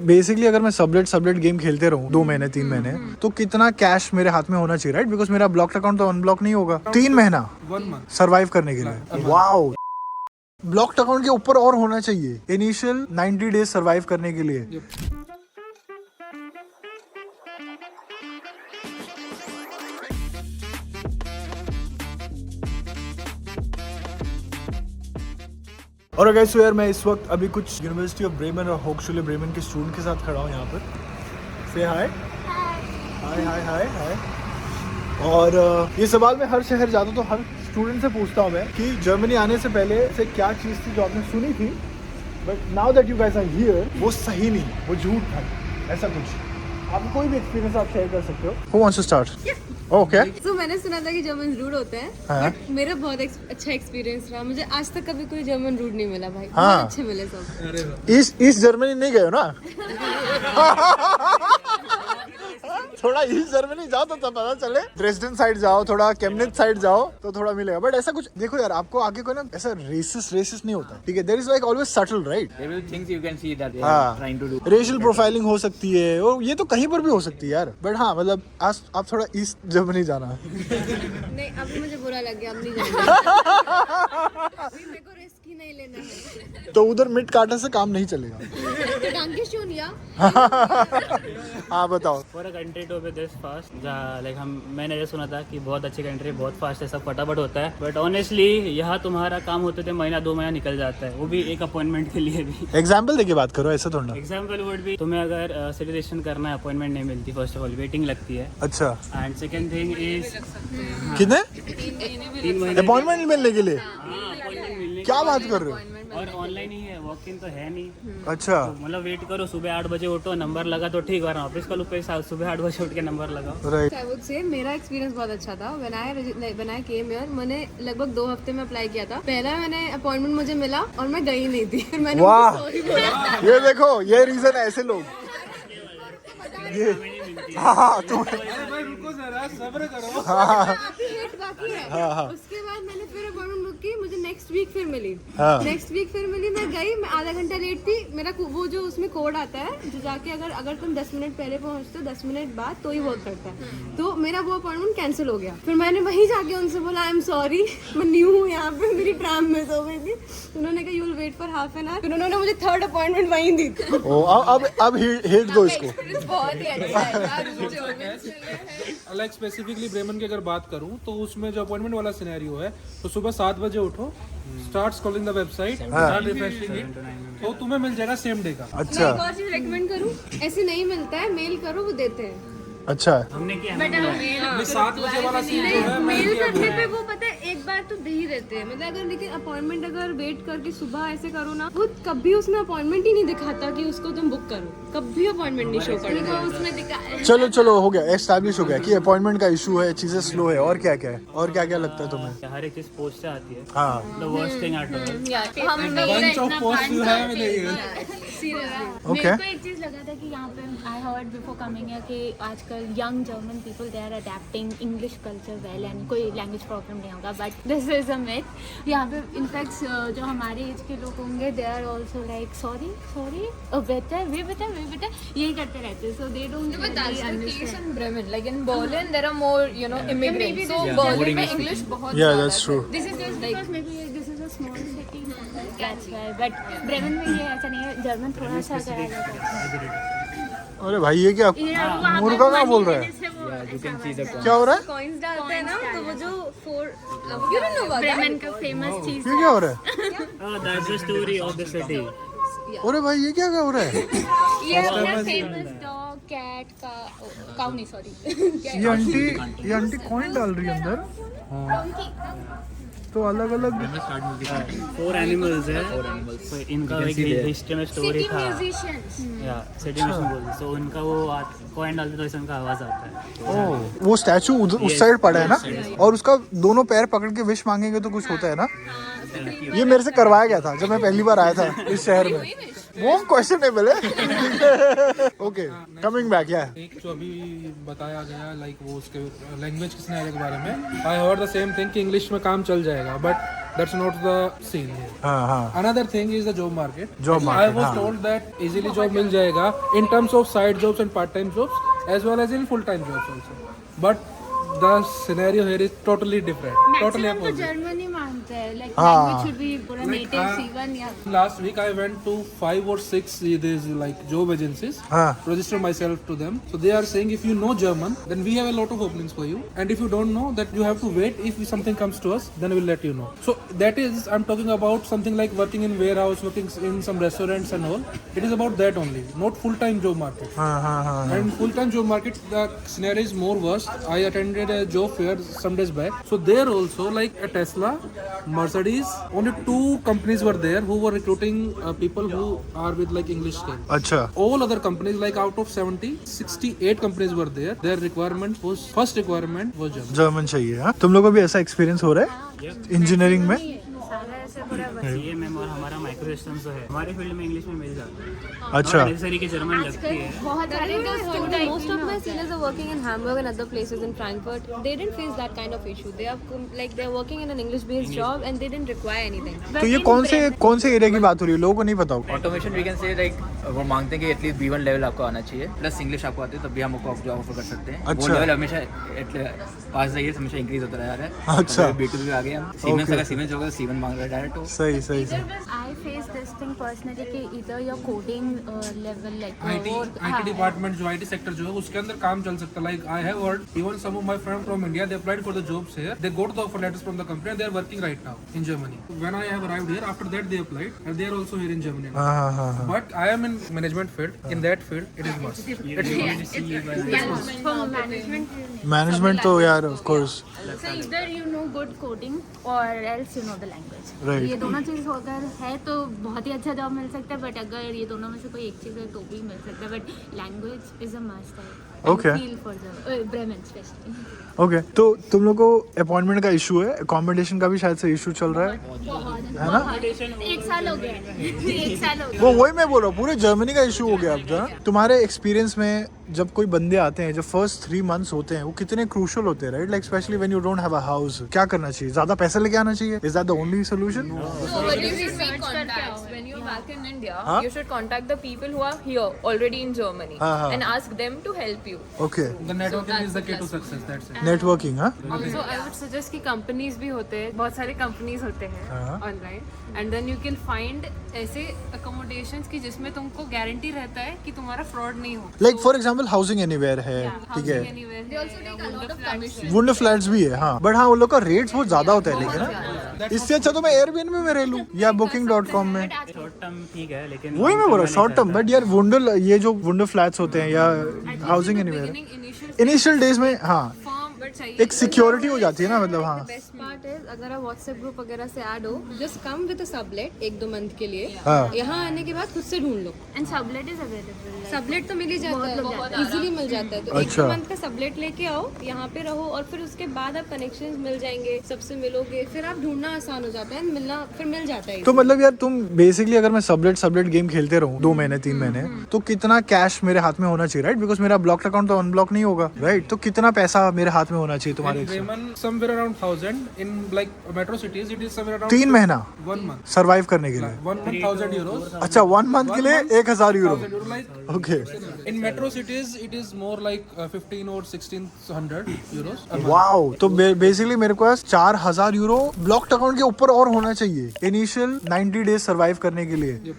Basically अगर मैं sublet game खेलते रहूं 2 महीने 3 महीने तो कितना कैश मेरे हाथ में होना चाहिए, राइट? बिकॉज मेरा ब्लॉक अकाउंट तो अनब्लॉक नहीं होगा 3 महीना 1 month सरवाइव करने के लिए। वाओ, ब्लॉक्ड अकाउंट के ऊपर और होना चाहिए इनिशियल 90 डेज सरवाइव करने के लिए। और गाइस यार मैं इस वक्त अभी कुछ यूनिवर्सिटी ऑफ ब्रेमेन और होक्सुले ब्रेमेन के स्टूडेंट के साथ खड़ा हूँ यहाँ पर। से हाय हाय हाय हाय हाय। और ये सवाल मैं हर शहर जाता हूँ तो हर स्टूडेंट से पूछता हूँ मैं कि जर्मनी आने से पहले से क्या चीज़ थी जो आपने सुनी थी but now that you guys are here वो सही नहीं, वो झूठ था, ऐसा कुछ। आपको कोई भी एक्सपीरियंस आप शेयर कर सकते हो। Who wants to start? Okay. तो मैंने सुना था कि जर्मन रूड होते हैं, बट मेरा बहुत अच्छा एक्सपीरियंस रहा। मुझे आज तक कभी कोई जर्मन रूड नहीं मिला भाई। बहुत अच्छे मिले सब। ईस्ट जर्मनी नहीं गए हो ना? थोड़ा ईस्ट जर्मनी जाओ तो तब पता चले। ड्रेसडन साइड जाओ, थोड़ा केमनिट्ज साइड जाओ तो थोड़ा मिलेगा। बट ऐसा कुछ देखो यार, आपको आगे कोई ना ऐसा रेसिस्ट नहीं होता, ठीक है? There is like always subtle, right? Racial profiling हो सकती है और ये तो कहीं पर भी हो सकती है यार। बट हाँ मतलब आज आप थोड़ा ईस्ट जर्मनी जाना। नहीं अभी मुझे बुरा लग गया, अब नहीं जाना। अभी मेरे को रिस्क ही नहीं लेना है। तो उधर मिड काटा से काम नहीं चलेगा। हाँ बताओ। For a country to be this fast, जहाँ लाइक मैंने ये सुना था कि बहुत अच्छी कंट्री, बहुत फास्ट है, सब फटाफट होता है। बट ऑनेस्टली यहाँ तुम्हारा काम होते थे महीना 2 महीना निकल जाता है, वो भी एक अपॉइंटमेंट के लिए भी। एग्जाम्पल देके बात करो, ऐसा थोड़ा। एग्जाम्पल वुड भी तुम्हें अगर सिटीजन करना है, अपॉइंटमेंट नहीं मिलती, फर्स्ट ऑफ ऑल वेटिंग लगती है। अच्छा। एंड सेकेंड थिंग इज कितने 3 महीने अपॉइंटमेंट मिलने के लिए? अपॉइंटमेंट मिलने क्या बात कर रहे हो? और ऑनलाइन ही है, वॉक इन तो है नहीं। अच्छा। तो मतलब वेट करो, सुबह 8 बजे उठो, नंबर लगा तो ठीक, वरना ऑफिस का लोग सुबह 8 बजे उठ के नंबर लगाओ। राइट। I would say मेरा एक्सपीरियंस बहुत अच्छा था। When I came here, मैंने लगभग 2 हफ्ते में अप्लाई किया था। पहला मैंने अपॉइंटमेंट मुझे मिला और मैं गई नहीं थी। फिर मैंने वाह, सॉरी बोला। ये देखो ये रीजन है, ऐसे लोग ये। हाँ तुम भाई रुको जरा, सब्र करो। बाकी है। हाँ। उसके बाद मैंने फिर अपॉइंटमेंट बुक की, मुझे नेक्स्ट वीक फिर मिली। हाँ। नेक्स्ट वीक फिर मिली, मैं गई, मैं आधा घंटा लेट थी। मेरा वो जो उसमें कोड आता है जो जाके अगर तुम 10 मिनट पहले पहुंचते हो 10 मिनट बाद तो ही वर्क करता है। तो मेरा वो अपॉइंटमेंट कैंसिल हो गया। फिर मैंने वहीं जाके उनसे बोला आई एम सॉरी, मैं न्यू हूँ यहाँ पे, मेरी ट्राम मिस हो गई थी। उन्होंने कहा you will wait for half an hour. फिर उन्होंने मुझे 3rd अपॉइंटमेंट वहीं दी। ओ, अब हिट दो इसको। बहुत ही अच्छा है। लाइक स्पेसिफिकली ब्रेमन की अगर बात करूं तो उसमें जो अपॉइंटमेंट वाला सिनेरियो है तो सुबह 7 बजे उठो, start scrolling the website, start refreshing it, तो तुम्हें मिल जाएगा सेम डे का। अच्छा। मैं एक और चीज रेकमेंड करूँ, ऐसे नहीं मिलता है, मेल करो वो देते हैं। अच्छा। हमने क्या 7 बजे वाला सीन जो है मेल करने पे वो पता है एक बार तो दे ही देते हैं। मतलब अगर लेकिन अपॉइंटमेंट अगर वेट करके सुबह ऐसे करो ना, वो कभी उसमें अपॉइंटमेंट ही नहीं दिखाता कि उसको तुम बुक करो, कभी अपॉइंटमेंट नहीं शो करेगा उसमें दिखा। चलो हो गया, एस्टैब्लिश हो गया कि अपॉइंटमेंट का इशू है, चीजें स्लो है। और क्या क्या है, और क्या क्या लगता है तुम्हें? हर एक चीज पोस्ट से आती है। हाँ। The worst thing at all. Bunch of post you have in year. Okay. मेरे को एक चीज लगा था कि यहाँ पे आई हर्ड बिफोर कमिंग है कि आजकल young German people they are adapting English culture well and कोई लैंग्वेज प्रॉब्लम नहीं होगा, but this is a myth. यहाँ पे इनफैक्ट जो हमारे एज के लोग होंगे they are also like sorry better way यही करते रहते हैं। So they don't But that's the case in Bremen. Like in Berlin, there are more, immigrants. So Berlin में English बहुत Yeah, ज़्यादा that's true. This is just because maybe this is a small city, that's why. But Bremen में ये ऐसा नहीं है, German थोड़ा सा करा जाता है। अरे भाई ये क्या मुर्गा क्या बोल रहा है? क्या हो रहा है? कॉइन्स डालते हैं ना, तो वो जो 4 ब्रेमेन का फेमस चीज ये क्या हो रहा है? That's the story of the city. अरे भाई ये क्या हो रहा है? ये अपना फेमस डॉग कैट का काउ नहीं सॉरी ये आंटी कॉइन डाल रही है अंदर। तो अलग अलग 4 एनिमल्स है। So, इनका एक हिस्ट्री में स्टोरी था। या सिटी में बोलते, तो उनका वो कॉइन डालते तो इससे उनका आवाज आता है। ओह, वो स्टैचू उस साइड पड़ा है ना, और उसका दोनों पैर पकड़ के विश मांगेंगे तो कुछ होता है ना। ये मेरे से करवाया गया था जब मैं पहली बार आया था इस शहर में। वो क्वेश्चनेबल है. Okay, coming back, yeah. एक जो अभी बताया गया लाइक वो उसके लैंग्वेज के सिनेरियो के बारे में, I heard the same thing कि इंग्लिश में काम चल जाएगा, but that's not the scene here. हाँ. Another thing is the job market. Job I market, was हाँ. told that easily job मिल जाएगा in terms of side jobs and part time jobs as well as in full time jobs also. But the scenario here is totally different. Totally maximum तो opposite. Germany मानते हैं like हाँ. Language should be पूरा native C1 या Last week I went to 5 or 6 these like job agencies. हाँ. Register myself to them. So they are saying if you know German, then we have a lot of openings for you. And if you don't know, that you have to wait. If something comes to us, then we'll let you know. So that is, I'm talking about something like working in warehouse, working in some restaurants and all. It is about that only, not full-time job market. हाँ. And full-time job market, the scenario is more worse. I attended a job fair some days back. So there also, like a Tesla, Mercedes, only 2 companies were there who were recruiting people who are with like English skill. अच्छा. All other companies, like out of 70, 68 companies were there. Their requirement was, first requirement was German. German चाहिए. हाँ. तुम लोगों को भी ऐसा experience हो रहा है इंजीनियरिंग में? सारा ऐसे पूरा CMM और हमारा माइक्रो सिस्टम्स जो है हमारे फील्ड में इंग्लिश में मिल जाता है. अच्छा. नेसेसरी की जर्मन लगती है. बहुत सारे Most of my seniors are working in Hamburg and other places in Frankfurt. They didn't face that kind of issue. They are like they're working in an English-based job and they didn't require anything. तो ये कौन से area की बात हो रही है? लोगों को नहीं पता होगा. Automation we can say like वो मांगते हैं कि एटलीस्ट B1 लेवल आपको आना चाहिए, प्लस इंग्लिश आपको आती है, तब भी हम आपको जॉब ऑफर कर सकते हैं. अच्छा. वो लेवल हमेशा पास जाइए हमेशा इंक्रीज होता रह रहा है. अच्छा. B2 पे आ गए हम. सीमेंस अगर सीमेंस होगा C1 मांग रहा है डायरेक्ट. सही. I face this thing personally कि either your coding level like IT department जो IT सेक्टर जो है उसके अंदर काम चल सकता है. Like I have heard even some of my friends from India, they applied for the jobs here. They got the offer letters from the company and they are working right now in Germany. When I have arrived here, after that they applied and they are also here in Germany. हाँ. But I am in management field. In that field, it is must. for management. Management तो यार of course. So either you know good coding or else you know the language. Right. ये दोनों चीज़ अगर है तो बहुत ही अच्छा जॉब मिल सकता है, बट अगर ये दोनों में से कोई एक चीज़ है तो भी मिल सकता है, but language is a must है. Okay. Feel for the Bremen specially. Okay. तो तुम लोग को अपॉइंटमेंट का इशू है, अकोमोडेशन का भी शायद से इशू चल रहा है ना? 1 साल हो गया है. 1 साल हो गया. वो वही मैं बोल रहा हूँ, पूरे जर्मनी का इशू हो गया अब ना. तुम्हारे एक्सपीरियंस में जब कोई बंदे आते हैं, जो फर्स्ट 3 months होते हैं, वो कितने क्रूशियल होते हैं, right? Like specially when you don't have a house. क्या करना चाहिए? ज्यादा पैसा लेके आना चाहिए? Is that the only solution? So what you should make contacts when you're back in India. Huh? You should contact the people who are here already in Germany हाँ. and ask them to help you. ओके. The networking is the key to success. That's it. Networking. हाँ. Also, I would suggest कि companies भी होते हैं, बहुत सारे companies होते हैं हाँ. Online, and then you can find ऐसे अकोमोडेशंस की जिसमें तुमको गारंटी रहता है कि तुम्हारा फ्रॉड नहीं हो. Like for example housing anywhere है, ठीक है. वुंडर फ्लैट्स भी है. हाँ. बट हाँ, उन लोग का रेट्स बहुत ज्यादा होता है, लेकिन ना इससे अच्छा तो मैं एयरबीएनबी में रह लूँ या booking.com में. शॉर्ट टर्म ठीक है, लेकिन वही मैं बोल रहा हूँ, शॉर्ट टर्म. बट यार वुंडर, ये जो वुंडर फ्लैट्स होते हैं या हाउसिंग एनीवेयर, इनिशियल डेज में हाँ एक सिक्योरिटी हो जाती है ना, मतलब. हाँ. बेस्ट पार्ट है अगर आप व्हाट्सएप ग्रुप वगैरह से ऐड हो, just come with a sublet 1-2 month के लिए. हाँ. यहाँ आने के बाद खुद से ढूंढ लो. And sublet is available. Sublet तो मिल ही जाता है, इजीली मिल जाता है. तो अच्छा. 1-2 मंथ का सबलेट लेके आओ, यहाँ पे रहो, और फिर उसके बाद आप कनेक्शंस मिल जाएंगे, सबसे मिलोगे, फिर आप ढूंढना आसान हो जाता है, मिलना फिर मिल जाता है. तो मतलब यार तुम बेसिकली अगर मैं सबलेट गेम खेलते रहूं 2 महीने 3 महीने, तो कितना कैश मेरे हाथ में होना चाहिए, राइट? बिकॉज मेरा ब्लॉक अकाउंट तो अनब्लॉक नहीं होगा, राइट? तो कितना पैसा मेरे हाथ में होना चाहिए तुम्हारे? Bremen, somewhere around 1,000. In like metro cities, it is somewhere around 3 महीना 1 month. सरवाइव करने के लिए? 1 month 1,000 euros. अच्छा, 1 मंथ के लिए 1,000 euro. 1,000 euro, like okay. in metro cities, it is more like 15 or 1,600 euros. a month. Wow. तो basically मेरे पास 4,000 euro block account के ऊपर और होना चाहिए इनिशियल 90 डेज सरवाइव करने के लिए.